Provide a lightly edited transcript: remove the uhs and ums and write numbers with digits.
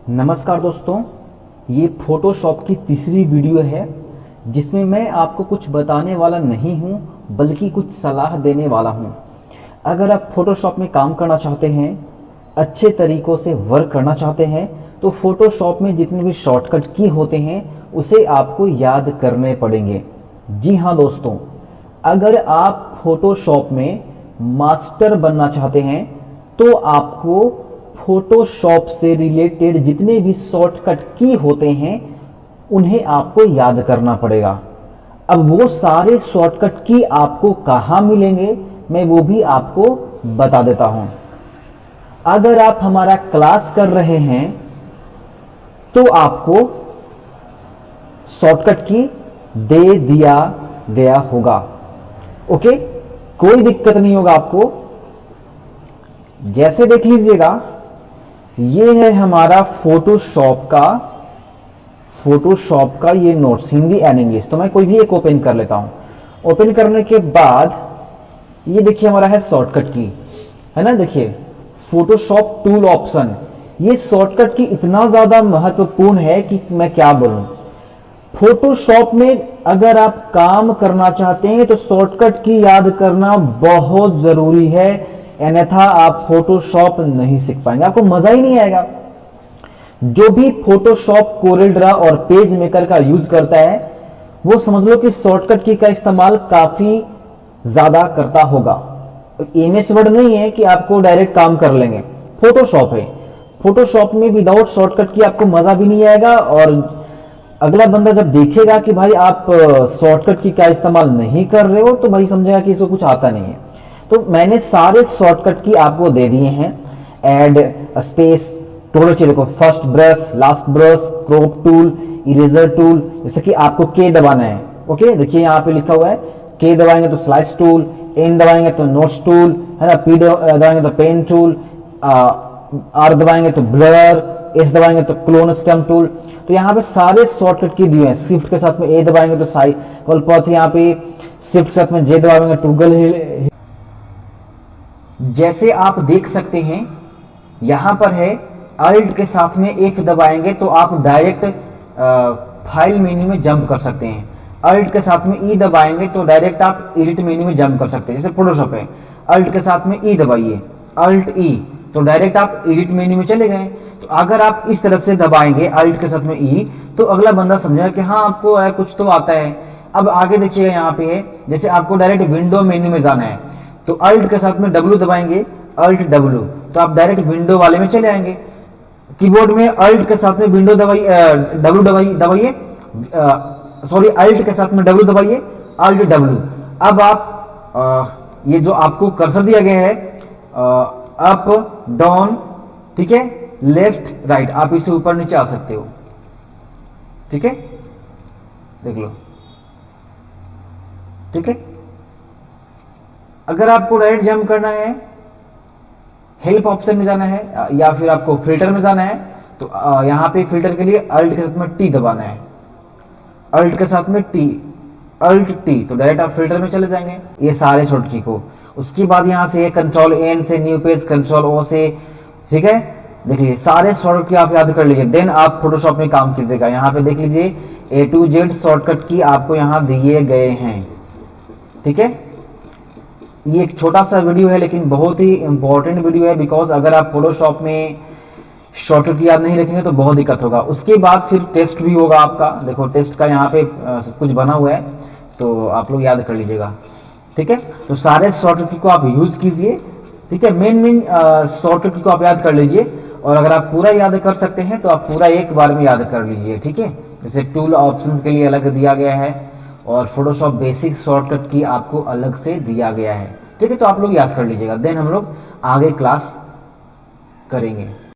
नमस्कार दोस्तों, ये फोटोशॉप की तीसरी वीडियो है जिसमें मैं आपको कुछ बताने वाला नहीं हूँ बल्कि कुछ सलाह देने वाला हूँ। अगर आप फोटोशॉप में काम करना चाहते हैं, अच्छे तरीक़ों से वर्क करना चाहते हैं तो फोटोशॉप में जितने भी शॉर्टकट की होते हैं उसे आपको याद करने पड़ेंगे। जी हाँ दोस्तों, अगर आप फोटोशॉप में मास्टर बनना चाहते हैं तो आपको फोटोशॉप से रिलेटेड जितने भी शॉर्टकट की होते हैं उन्हें आपको याद करना पड़ेगा। अब वो सारे शॉर्टकट की आपको कहाँ मिलेंगे मैं वो भी आपको बता देता हूं। अगर आप हमारा क्लास कर रहे हैं तो आपको शॉर्टकट की दे दिया गया होगा। ओके, कोई दिक्कत नहीं होगा आपको। जैसे देख लीजिएगा, ये है हमारा फोटोशॉप का ये नोट्स हिंदी एंड इंग्लिश। तो मैं कोई भी एक ओपन कर लेता हूं। ओपन करने के बाद ये देखिए हमारा है शॉर्टकट की, है ना। देखिए फोटोशॉप टूल ऑप्शन, ये शॉर्टकट की इतना ज्यादा महत्वपूर्ण है कि मैं क्या बोलूं। फोटोशॉप में अगर आप काम करना चाहते हैं तो शॉर्टकट की याद करना बहुत जरूरी है, अन्यथा आप फोटोशॉप नहीं सीख पाएंगे, आपको मजा ही नहीं आएगा। जो भी फोटोशॉप, कोरेल ड्रा और पेज मेकर का यूज करता है वो समझ लो कि शॉर्टकट की का इस्तेमाल काफी ज्यादा करता होगा। एमएस वर्ड नहीं है कि आपको डायरेक्ट काम कर लेंगे, फोटोशॉप है। फोटोशॉप में विदाउट शॉर्टकट की आपको मजा भी नहीं आएगा और अगला बंदा जब देखेगा कि भाई आप शॉर्टकट की का इस्तेमाल नहीं कर रहे हो तो भाई समझेगा कि इसको कुछ आता नहीं है। तो मैंने सारे शॉर्टकट की आपको दे दिए हैं। ऐड, स्पेस, टोटल चलिए को first brush, last brush, crop tool, eraser tool, जैसे कि आपको के दबाना है। ओके, देखिए यहाँ पे लिखा हुआ है के दबाएंगे तो स्लाइस टूल, एन दबाएंगे तो नोट्स टूल, है ना, पी दबाएंगे तो पेन टूल, आर दबाएंगे तो ब्लर, एस दबाएंगे तो क्लोन स्टैम्प टूल। तो यहाँ पे सारे शॉर्टकट की दिए हैं। शिफ्ट के साथ में ए दबाएंगे तो साइकिल पथ, यहाँ पे शिफ्ट के साथ में जे दबाएंगे टूगल हिल। जैसे आप देख सकते हैं यहां पर है अल्ट के साथ में एक दबाएंगे तो आप डायरेक्ट फाइल मेन्यू में जंप कर सकते हैं। अल्ट के साथ में ई दबाएंगे तो डायरेक्ट आप एडिट मेन्यू में जंप कर सकते हैं। जैसे फोटोशॉप है, अल्ट के साथ में ई दबाइए, अल्ट ई, तो डायरेक्ट आप एडिट मेन्यू में चले गए। तो अगर आप इस तरह से दबाएंगे अल्ट के साथ में ई तो अगला बंदा समझेगा कि हाँ आपको कुछ तो आता है। अब आगे देखिएगा यहाँ पे है, जैसे आपको डायरेक्ट विंडो मेन्यू में जाना है तो अल्ट के साथ में डब्ल्यू दबाएंगे, अल्ट डब्ल्यू, तो आप डायरेक्ट विंडो वाले में चले आएंगे। कीबोर्ड में अल्ट के साथ में विंडो दबाइए, डब्ल्यू दबाइए, सॉरी अल्ट के साथ में डब्ल्यू दबाइए, अल्ट डब्ल्यू। अब आप ये जो आपको कर्सर दिया गया है अप डाउन, ठीक है, लेफ्ट राइट, आप इसे ऊपर नीचे आ सकते हो। ठीक है, देख लो, ठीक है। अगर आपको डायरेक्ट जंप करना है, हेल्प ऑप्शन में जाना है या फिर आपको फिल्टर में जाना है तो यहां पे फिल्टर के लिए अल्ट के साथ में टी दबाना है, अल्ट के साथ में टी, अल्ट टी, तो डायरेक्ट आप फिल्टर में चले जाएंगे ये सारे शॉर्टकट की को। उसके बाद यहां से कंट्रोल एन से न्यू पेज, कंट्रोल ओ से, ठीक है। देखिए सारे शॉर्टकट की आप याद कर लीजिए, देन आप फोटोशॉप में काम कीजिएगा। यहाँ पे देख लीजिए ए टू जेड शॉर्टकट की आपको यहाँ दिए गए हैं। ठीक है, ये एक छोटा सा वीडियो है लेकिन बहुत ही इंपॉर्टेंट वीडियो है, बिकॉज अगर आप फोटोशॉप में शॉर्टकट की याद नहीं रखेंगे तो बहुत दिक्कत होगा। उसके बाद फिर टेस्ट भी होगा आपका। देखो टेस्ट का यहाँ पे कुछ बना हुआ है तो आप लोग याद कर लीजिएगा। ठीक है, तो सारे शॉर्टकट को आप यूज कीजिए। ठीक है, मेन शॉर्टकट को आप याद कर लीजिए और अगर आप पूरा याद कर सकते हैं तो आप पूरा एक बार में याद कर लीजिए। ठीक है, जैसे टूल ऑप्शंस के लिए अलग दिया गया है और फोटोशॉप बेसिक शॉर्टकट की आपको अलग से दिया गया है। ठीक है, तो आप लोग याद कर लीजिएगा, देन हम लोग आगे क्लास करेंगे।